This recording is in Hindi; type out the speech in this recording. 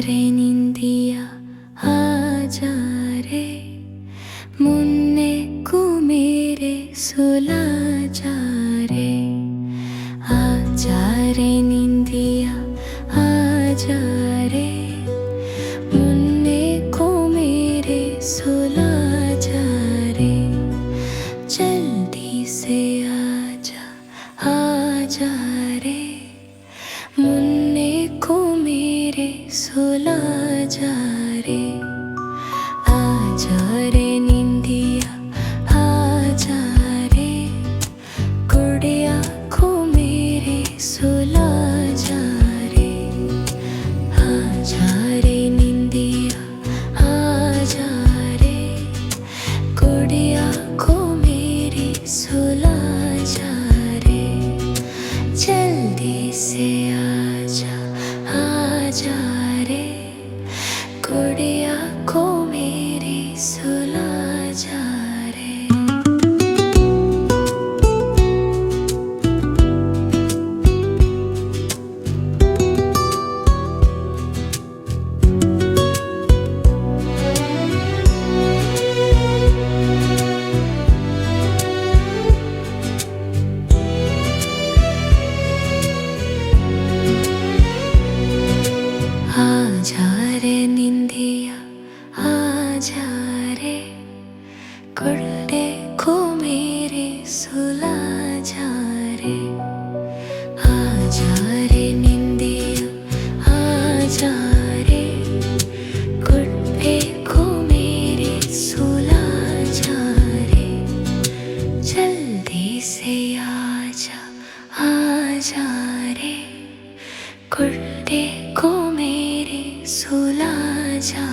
रे निंदिया आजा रे मुन्ने को मेरे सुला जा रे आजा रे निंदिया आजा रे मुन्ने को मेरे सुला जा रे जल्दी से आजा आजा रे मुन्ने को मेरे सुला जा रे आजा रे निंदिया आजा रे कुड़िया को मेरे सुला जा रे आजा रे निंदिया आजा रे कुड़िया को मेरे सुला जा रे जल्दी से आजा आजा रे कुड़िया को मेरे सुला जा रे। आजा रे निंदिया आजा रे कुड़े को मेरे सुला जा रे आजा रे निंदिया आजा रे कुड़े को मेरे सुला जा रे जल्दी से आजा आजा रे कुड़े को मेरे सुला जा